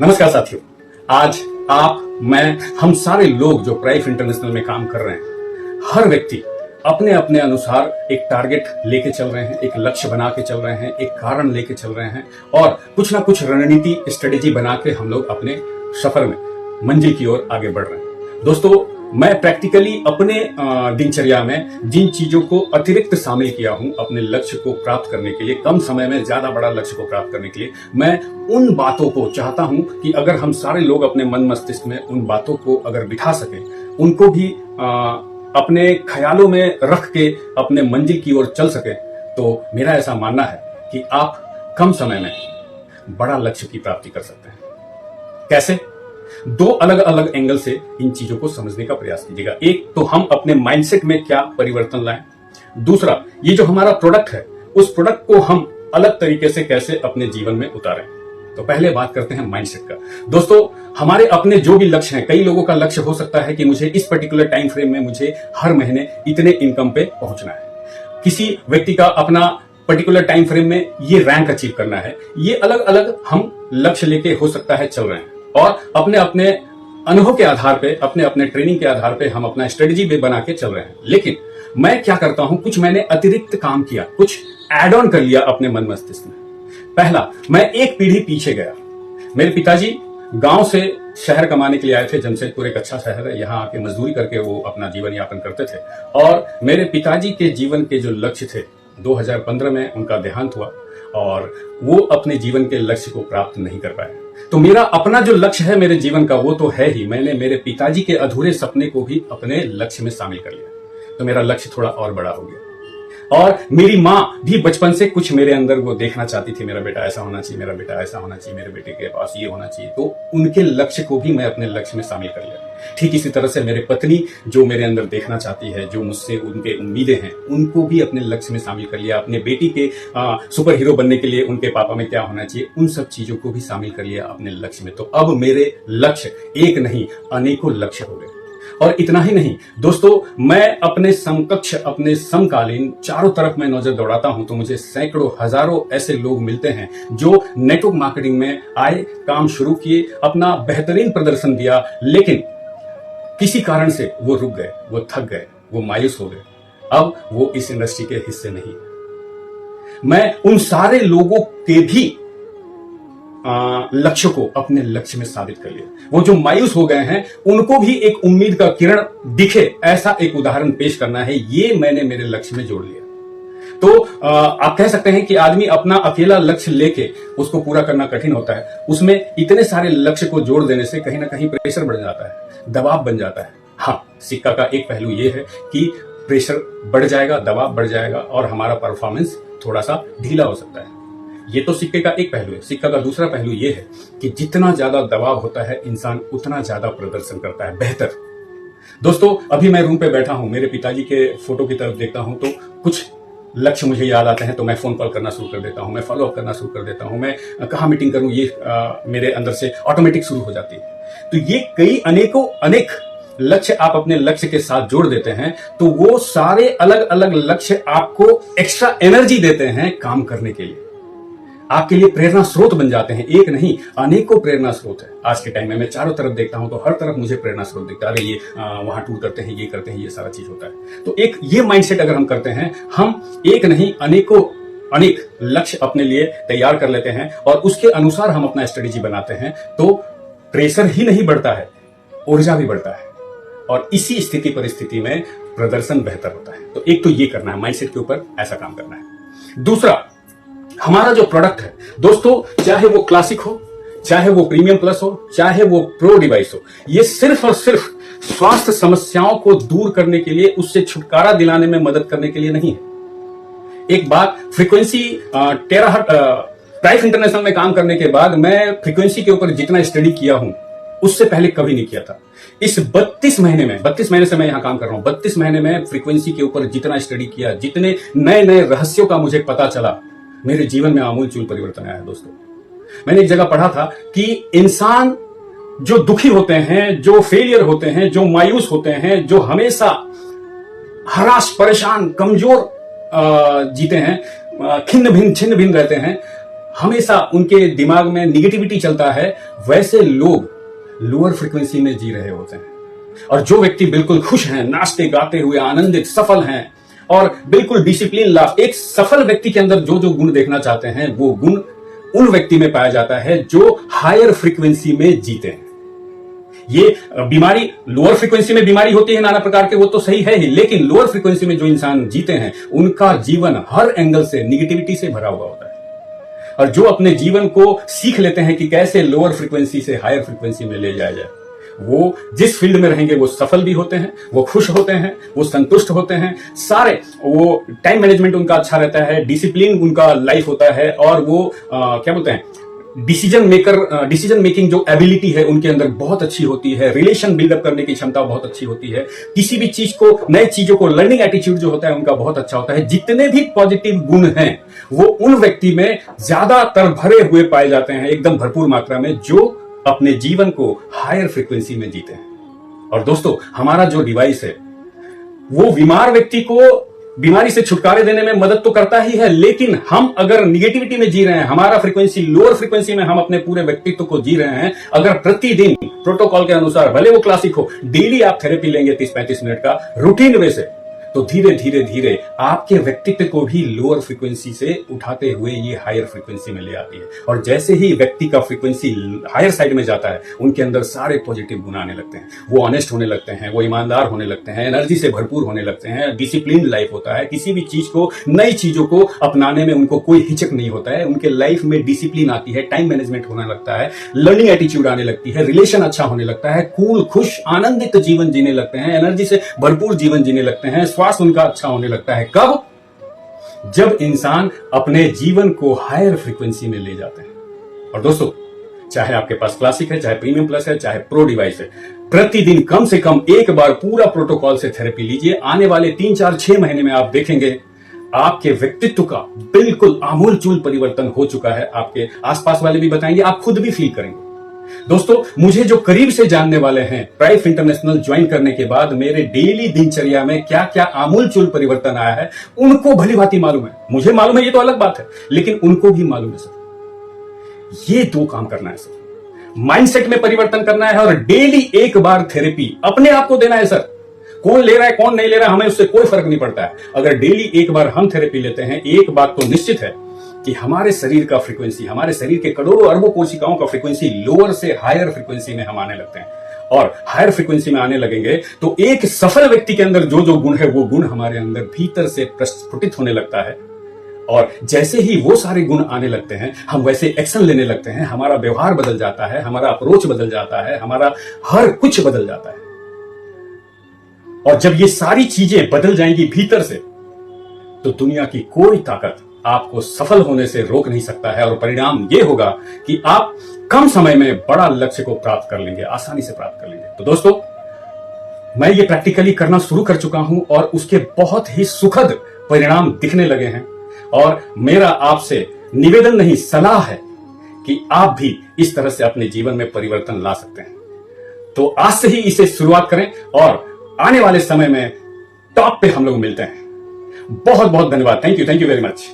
नमस्कार साथियों। आज आप, मैं, हम सारे लोग जो प्राइफ इंटरनेशनल में काम कर रहे हैं, हर व्यक्ति अपने अपने अनुसार एक टारगेट लेके चल रहे हैं, एक लक्ष्य बना के चल रहे हैं, एक कारण लेके चल रहे हैं और कुछ ना कुछ रणनीति स्ट्रेटेजी बना के हम लोग अपने सफर में मंजिल की ओर आगे बढ़ रहे हैं। दोस्तों, मैं प्रैक्टिकली अपने दिनचर्या में जिन चीजों को अतिरिक्त शामिल किया हूं अपने लक्ष्य को प्राप्त करने के लिए, कम समय में ज्यादा बड़ा लक्ष्य को प्राप्त करने के लिए, मैं उन बातों को चाहता हूं कि अगर हम सारे लोग अपने मन मस्तिष्क में उन बातों को अगर बिठा सके, उनको भी अपने ख्यालों में रख के अपने मंजिल की ओर चल सके, तो मेरा ऐसा मानना है कि आप कम समय में बड़ा लक्ष्य की प्राप्ति कर सकते हैं। कैसे? दो अलग अलग एंगल से इन चीजों को समझने का प्रयास कीजिएगा। एक तो हम अपने माइंडसेट में क्या परिवर्तन लाएं, दूसरा ये जो हमारा प्रोडक्ट है उस प्रोडक्ट को हम अलग तरीके से कैसे अपने जीवन में उतारें। तो पहले बात करते हैं माइंडसेट का। दोस्तों, हमारे अपने जो भी लक्ष्य हैं, कई लोगों का लक्ष्य हो सकता है कि मुझे इस पर्टिकुलर टाइम फ्रेम में मुझे हर महीने इतने इनकम पे पहुंचना है। किसी व्यक्ति का अपना पर्टिकुलर टाइम फ्रेम में ये रैंक अचीव करना है। ये अलग अलग हम लक्ष्य लेके हो सकता है चल रहे हैं और अपने अपने अनुभव के आधार पे, अपने अपने ट्रेनिंग के आधार पे हम अपना स्ट्रेटेजी भी बना के चल रहे हैं। लेकिन मैं क्या करता हूं, कुछ मैंने अतिरिक्त काम किया, कुछ एड ऑन कर लिया अपने मन मस्तिष्क में। पहला, मैं एक पीढ़ी पीछे गया। मेरे पिताजी गांव से शहर कमाने के लिए आए थे। जमशेदपुर एक अच्छा शहर है, यहाँ आके मजदूरी करके वो अपना जीवन यापन करते थे और मेरे पिताजी के जीवन के जो लक्ष्य थे, 2015 में उनका देहांत हुआ और वो अपने जीवन के लक्ष्य को प्राप्त नहीं कर पाए। तो मेरा अपना जो लक्ष्य है मेरे जीवन का, वो तो है ही, मैंने मेरे पिताजी के अधूरे सपने को भी अपने लक्ष्य में शामिल कर लिया। तो मेरा लक्ष्य थोड़ा और बड़ा हो गया। और मेरी माँ भी बचपन से कुछ मेरे अंदर वो देखना चाहती थी, मेरा बेटा ऐसा होना चाहिए, मेरा बेटा ऐसा होना चाहिए, मेरे बेटे के पास ये होना चाहिए। तो उनके लक्ष्य को भी मैं अपने लक्ष्य में शामिल कर लिया। ठीक इसी तरह से मेरे पत्नी जो मेरे अंदर देखना चाहती है, जो मुझसे उनके उम्मीदें हैं, उनको भी अपने लक्ष्य में शामिल कर लिया। अपने बेटी के सुपर हीरो बनने के लिए उनके पापा में क्या होना चाहिए, उन सब चीजों को भी शामिल कर लिया अपने लक्ष्य में। तो अब मेरे लक्ष्य एक नहीं, अनेकों लक्ष्य हो गए। और इतना ही नहीं दोस्तों, मैं अपने समकक्ष, अपने समकालीन चारों तरफ मैं नजर दौड़ाता हूं तो मुझे सैकड़ों, हजारों ऐसे लोग मिलते हैं जो नेटवर्क मार्केटिंग में आए, काम शुरू किए, अपना बेहतरीन प्रदर्शन दिया, लेकिन किसी कारण से वो रुक गए, वो थक गए, वो मायूस हो गए। अब वो इस इंडस्ट्री के हिस्से नहीं है। मैं उन सारे लोगों के भी लक्ष्य को अपने लक्ष्य में साबित कर लिया। वो जो मायूस हो गए हैं उनको भी एक उम्मीद का किरण दिखे, ऐसा एक उदाहरण पेश करना है, ये मैंने मेरे लक्ष्य में जोड़ लिया। तो आप कह सकते हैं कि आदमी अपना अकेला लक्ष्य लेके उसको पूरा करना कठिन होता है। उसमें इतने सारे लक्ष्य को जोड़ देने से कहीं ना कहीं प्रेशर बढ़ जाता है, दबाव बन जाता है। हाँ, सिक्का का एक पहलू ये है कि प्रेशर बढ़ जाएगा, दबाव बढ़ जाएगा और हमारा परफॉर्मेंस थोड़ा सा ढीला हो सकता है। ये तो सिक्के का एक पहलू है। सिक्का का दूसरा पहलू ये है कि जितना ज्यादा दबाव होता है इंसान उतना ज्यादा प्रदर्शन करता है बेहतर। दोस्तों, अभी मैं रूम पे बैठा हूं, मेरे पिताजी के फोटो की तरफ देखता हूं तो कुछ लक्ष्य मुझे याद आते हैं, तो मैं फोन कॉल करना शुरू कर देता हूं, मैं फॉलो अप करना शुरू कर देता हूं, मैं कहाँ मीटिंग करूं, ये मेरे अंदर से ऑटोमेटिक शुरू हो जाती है। तो ये कई अनेक लक्ष्य आप अपने लक्ष्य के साथ जोड़ देते हैं तो वो सारे अलग अलग लक्ष्य आपको एक्स्ट्रा एनर्जी देते हैं काम करने के लिए, आपके लिए प्रेरणा स्रोत बन जाते हैं। एक नहीं, अनेकों प्रेरणा स्रोत है। आज के टाइम में मैं चारों तरफ देखता हूं तो हर तरफ मुझे प्रेरणा स्रोत दिखता है। अरे ये वहां टूर करते हैं, ये करते हैं, ये सारा चीज होता है। तो एक ये माइंडसेट अगर हम करते हैं, हम एक नहीं अनेक लक्ष्य अपने लिए तैयार कर लेते हैं और उसके अनुसार हम अपना स्ट्रेटेजी बनाते हैं, तो प्रेशर ही नहीं बढ़ता है, ऊर्जा भी बढ़ता है और इसी स्थिति परिस्थिति में प्रदर्शन बेहतर होता है। तो एक तो ये करना है, माइंडसेट के ऊपर ऐसा काम करना है। दूसरा, हमारा जो प्रोडक्ट है दोस्तों, चाहे वो क्लासिक हो, चाहे वो प्रीमियम प्लस हो, चाहे वो प्रो डिवाइस हो, ये सिर्फ और सिर्फ स्वास्थ्य समस्याओं को दूर करने के लिए, उससे छुटकारा दिलाने में मदद करने के लिए नहीं है। एक बात, फ्रीक्वेंसी टेराहर्ट्ज प्राइफ इंटरनेशनल में काम करने के बाद मैं फ्रीक्वेंसी के ऊपर जितना स्टडी किया हूं उससे पहले कभी नहीं किया था। इस 32 महीने से मैं यहां काम कर रहा हूं, 32 महीने में फ्रीक्वेंसी के ऊपर जितना स्टडी किया, जितने नए नए रहस्यों का मुझे पता चला, मेरे जीवन में आमूल-चूल परिवर्तन आया है। दोस्तों, मैंने एक जगह पढ़ा था कि इंसान जो दुखी होते हैं, जो फेलियर होते हैं, जो मायूस होते हैं, जो हमेशा हराश, परेशान, कमजोर जीते हैं, छिन्न भिन्न रहते हैं, हमेशा उनके दिमाग में निगेटिविटी चलता है, वैसे लोग लोअर फ्रीक्वेंसी में जी रहे होते हैं। और जो व्यक्ति बिल्कुल खुश हैं, नाचते गाते हुए आनंदित सफल हैं और बिल्कुल डिसिप्लिन लाभ, एक सफल व्यक्ति के अंदर जो जो गुण देखना चाहते हैं वो गुण उन व्यक्ति में पाया जाता है जो हायर फ्रीक्वेंसी में जीते हैं। ये बीमारी लोअर फ्रीक्वेंसी में बीमारी होती है नाना प्रकार के, वो तो सही है ही, लेकिन लोअर फ्रीक्वेंसी में जो इंसान जीते हैं उनका जीवन हर एंगल से निगेटिविटी से भरा हुआ होता है। और जो अपने जीवन को सीख लेते हैं कि कैसे लोअर फ्रीक्वेंसी से हायर फ्रीक्वेंसी में ले जाया जाए, वो जिस फील्ड में रहेंगे वो सफल भी होते हैं, वो खुश होते हैं, वो संतुष्ट होते हैं, सारे वो टाइम मैनेजमेंट उनका अच्छा रहता है, डिसिप्लिन उनका लाइफ होता है, और वो क्या बोलते हैं, डिसीजन मेकिंग जो एबिलिटी है उनके अंदर बहुत अच्छी होती है, रिलेशन बिल्डअप करने की क्षमता बहुत अच्छी होती है, किसी भी चीज को, नई चीजों को, लर्निंग एटीट्यूड जो होता है उनका बहुत अच्छा होता है। जितने भी पॉजिटिव गुण हैं वो उन व्यक्ति में ज्यादातर भरे हुए पाए जाते हैं, एकदम भरपूर मात्रा में, जो अपने जीवन को हायर फ्रीक्वेंसी में जीते हैं। और दोस्तों, हमारा जो डिवाइस है वो बीमार व्यक्ति को बीमारी से छुटकारे देने में मदद तो करता ही है, लेकिन हम अगर निगेटिविटी में जी रहे हैं, हमारा फ्रीक्वेंसी लोअर फ्रीक्वेंसी में हम अपने पूरे व्यक्तित्व को जी रहे हैं, अगर प्रतिदिन प्रोटोकॉल के अनुसार, भले वो क्लासिक हो, डेली आप थेरेपी लेंगे 30-35 मिनट का रूटीन वे से, तो धीरे धीरे धीरे आपके व्यक्तित्व को भी लोअर फ्रीक्वेंसी से उठाते हुए ये हायर फ्रीक्वेंसी में ले आती है। और जैसे ही व्यक्ति का फ्रीक्वेंसी हायर साइड में जाता है, उनके अंदर सारे पॉजिटिव गुण आने लगते हैं, वो ऑनेस्ट होने लगते हैं, वो ईमानदार होने लगते हैं, एनर्जी से भरपूर होने लगते हैं, डिसिप्लिन लाइफ होता है, किसी भी चीज को, नई चीजों को अपनाने में उनको कोई हिचक नहीं होता है, उनके लाइफ में डिसिप्लिन आती है, टाइम मैनेजमेंट होने लगता है, लर्निंग एटीट्यूड आने लगती है, रिलेशन अच्छा होने लगता है, कूल, खुश, आनंदित जीवन जीने लगते हैं, एनर्जी से भरपूर जीवन जीने लगते हैं, स्वास्थ्य उनका अच्छा होने लगता है। कब? जब इंसान अपने जीवन को हायर फ्रीक्वेंसी में ले जाते हैं। और दोस्तों, चाहे आपके पास क्लासिक है, चाहे प्रीमियम प्लस है, चाहे प्रो डिवाइस है, प्रतिदिन कम से कम एक बार पूरा प्रोटोकॉल से थेरेपी लीजिए। आने वाले 3-4-6 महीने में आप देखेंगे आपके व्यक्तित्व का बिल्कुल आमूलचूल परिवर्तन हो चुका है। आपके आसपास वाले भी बताएंगे, आप खुद भी फील करेंगे। दोस्तों, मुझे जो करीब से जानने वाले हैं, प्राइफ इंटरनेशनल ज्वाइन करने के बाद मेरे डेली दिनचर्या में क्या क्या आमूलचूल परिवर्तन आया है, उनको भली भांति मालूम है। मुझे मालूम है, ये तो अलग बात है, लेकिन उनको भी मालूम है सर। ये 2 काम करना है सर, माइंडसेट में परिवर्तन करना है और डेली एक बार थेरेपी अपने आप को देना है सर। कौन ले रहा है, कौन नहीं ले रहा है, हमें उससे कोई फर्क नहीं पड़ता है। अगर डेली एक बार हम थेरेपी लेते हैं, एक बात तो निश्चित है कि हमारे शरीर का फ्रीक्वेंसी, हमारे शरीर के करोड़ों अरबों कोशिकाओं का फ्रीक्वेंसी लोअर से हायर फ्रीक्वेंसी में हम आने लगते हैं। और हायर फ्रीक्वेंसी में आने लगेंगे तो एक सफल व्यक्ति के अंदर जो जो गुण है वो गुण हमारे अंदर भीतर से प्रस्फुटित होने लगता है। और जैसे ही वो सारे गुण आने लगते हैं, हम वैसे एक्शन लेने लगते हैं, हमारा व्यवहार बदल जाता है, हमारा अप्रोच बदल जाता है, हमारा हर कुछ बदल जाता है। और जब ये सारी चीजें बदल जाएंगी भीतर से, तो दुनिया की कोई ताकत आपको सफल होने से रोक नहीं सकता है। और परिणाम यह होगा कि आप कम समय में बड़ा लक्ष्य को प्राप्त कर लेंगे, आसानी से प्राप्त कर लेंगे। तो दोस्तों, मैं ये प्रैक्टिकली करना शुरू कर चुका हूं और उसके बहुत ही सुखद परिणाम दिखने लगे हैं। और मेरा आपसे निवेदन नहीं, सलाह है कि आप भी इस तरह से अपने जीवन में परिवर्तन ला सकते हैं। तो आज से ही इसे शुरुआत करें और आने वाले समय में टॉप पे हम लोग मिलते हैं। बहुत बहुत धन्यवाद। Thank you very much.